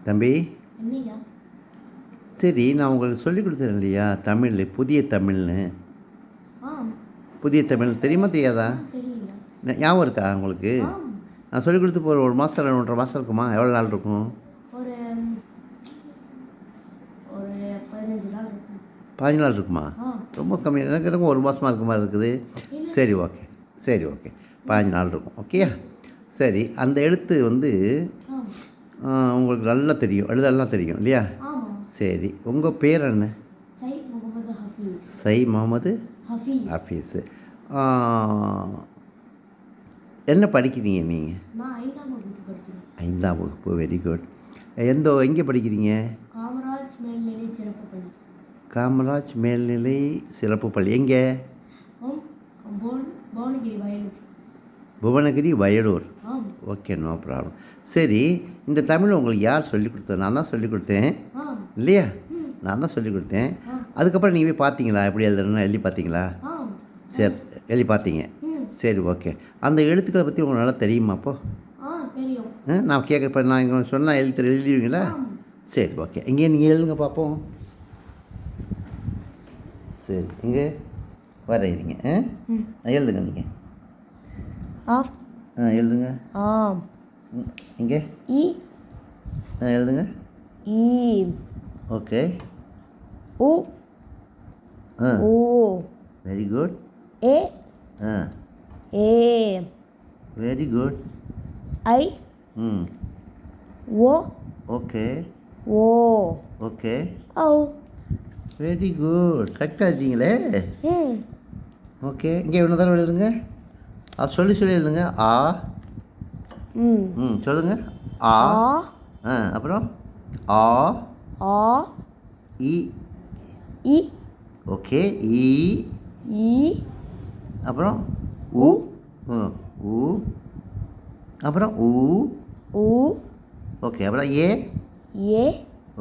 தம்பி, என்னையா? சரி நான் உங்களுக்கு சொல்லிக் கொடுத்தேன் இல்லையா தமிழ், புதிய தமிழ்னு. ஆம். புதிய தமிழ் தெரியுமா தெரியாதா? தெரியல. ஞாபகம் இருக்கா உங்களுக்கு? ஆம். நான் சொல்லிக் கொடுத்து போகிற ஒரு மாதம் 1.5 மாதம் இருக்குமா? எவ்வளோ நாள் இருக்கும்? ஒரு ஒரு 15 நாள் இருக்கும். 15 நாள் இருக்குமா? ரொம்ப கம்மி. எனக்கு ஒரு மாதமாக இருக்க மாதிரி இருக்குது. சரி ஓகே, சரி ஓகே, 15 நாள் இருக்கும். ஓகேயா? சரி, அந்த எழுத்து வந்து உங்களுக்கு நல்லா தெரியும், எழுதெல்லாம் தெரியும் இல்லையா? சரி, உங்கள் பேர் என்ன? சை முகமது ஹஃபீஸு. என்ன படிக்கிறீங்க நீங்கள்? 5ஆம் வகுப்பு. Very good. எங்கே படிக்கிறீங்க? காமராஜ் மேல்நிலை சிறப்பு பள்ளி. எங்கே? Bhuvanagiri, Vayalur. Okay, no problem. சரி, இந்த தமிழ் உங்களுக்கு யார் சொல்லிக் கொடுத்தது? நான் தான் சொல்லிக் கொடுத்தேன் இல்லையா? நான் தான் சொல்லிக் கொடுத்தேன். அதுக்கப்புறம் நீங்கள் போய் பார்த்தீங்களா எப்படி எழுதுறேன்னு? எழுதி பார்த்தீங்களா? சரி, எழுதி பார்த்தீங்க. சரி ஓகே. அந்த எழுத்துக்களை பற்றி உங்களுக்கு நல்லா தெரியுமா? அப்போது நான் கேட்க, இப்போ நான் இங்கே சொன்னால் எழுதிடுவீங்களா? சரி ஓகே. இங்கே நீங்கள் எழுதுங்க பார்ப்போம். சரி, இங்கே வரைகிறீங்க. எழுதுங்க நீங்கள். எழுதுங்க. இங்கே எழுதுங்க. Okay. Very good. Very good. Okay. Okay. Very good. கரெக்டாக இருக்கீங்களே. ஓகே. இங்கே இன்னொரு தடவை எழுதுங்க. அது சொல்லி எழுதுங்க. ஆ. சொல்லுங்க. ஆ. அப்புறம் ஆ. இ. ஓகே. இ. அப்புறம் உ. உ. அப்புறம் உ. ஓகே. அப்புறம் ஏ.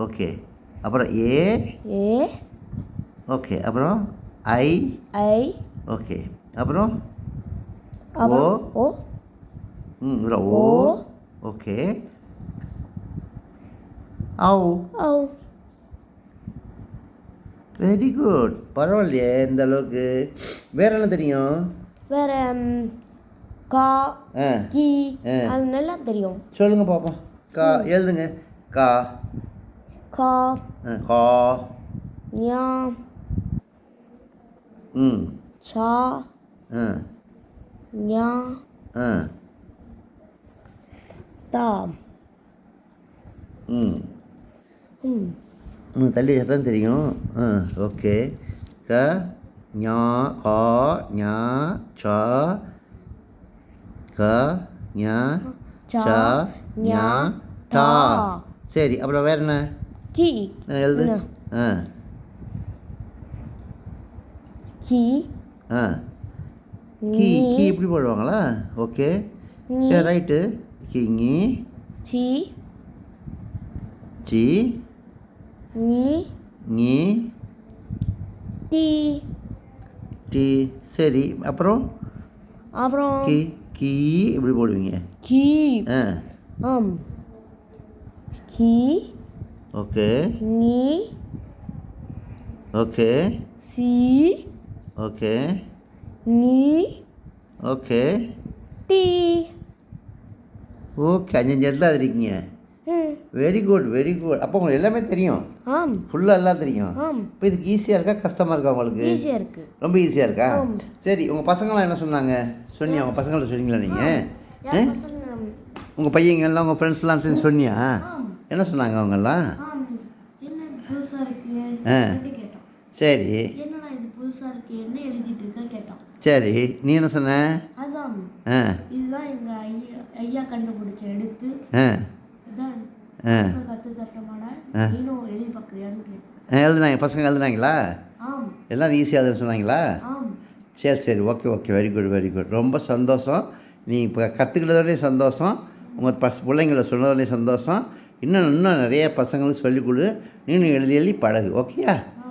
ஓகே. அப்புறம் ஏ. ஓகே. அப்புறம் ஐ. ஓகே. அப்புறம் ஓ. அப்புறம் ஓ. ஓகே. ஆவ். Very good. பரவாயில்லையே இந்த அளவுக்கு. வேற என்ன தெரியும்? வேற கா, கி, அது நல்லா தெரியும். சொல்லுங்க பாப்போம். கா எழுதுங்க. கா. கா. கா. ஞா. சா. ஞா. தா. தள்ளி தான் தெரியும். ஓகே. க, ஞா, கா, ஞா, சா, க, ஞா, சா, ஞா, டா. சரி, அப்புறம் வேறு என்ன? கி. எழுது. கி. கீ. கீ இப்படி போடுவாங்களா? Okay, right. கிங்கி. சி. சி. நீ. டி. டி. சரி, அப்புறம் கி. கீ இப்படி போடுவீங்க. கி. கி. ஓகே. நீ. ஓகே. சி. ஓகே. நீ. ஓகே. டி. ஓகே, 5 இடத்துல இருக்கீங்க. Very good, very good. அப்போ உங்களுக்கு எல்லாமே தெரியும். ஃபுல்லாக எல்லாம் தெரியும். இப்போ இதுக்கு ஈஸியாக இருக்கா கஷ்டமாக இருக்கா உங்களுக்கு? ஈஸியாக இருக்குது. ரொம்ப ஈஸியாக இருக்கா? சரி, உங்கள் பசங்களாம் என்ன சொன்னாங்க? சொன்னியா? உங்கள் பசங்கள்ட்ட சொன்னீங்களா நீங்கள்? உங்கள் பையங்கள்லாம் உங்கள் ஃப்ரெண்ட்ஸ்லாம் சேர்ந்து சொன்னியா? என்ன சொன்னாங்க அவங்கெல்லாம்? சரி. சரி, நீ என்ன சொன்ன? இதுதான் எங்க ஐயா கண்டுபிடிச்ச எடுத்து. எழுதுனாங்க பசங்க? எழுதுனாங்களா? எல்லாம் ஈஸியாக எழுத சொன்னாங்களா? சரி சரி, okay okay, very good very good. ரொம்ப சந்தோஷம். நீ இப்போ கற்றுக்கிட்டதுலேயும் சந்தோஷம், உங்கள் பிள்ளைங்களை சொன்னதுலேயும் சந்தோஷம். இன்னும் நிறைய பசங்களுக்கு சொல்லிக் கொடு. நீனும் எழுதி எழுதி பழகு. ஓகேயா?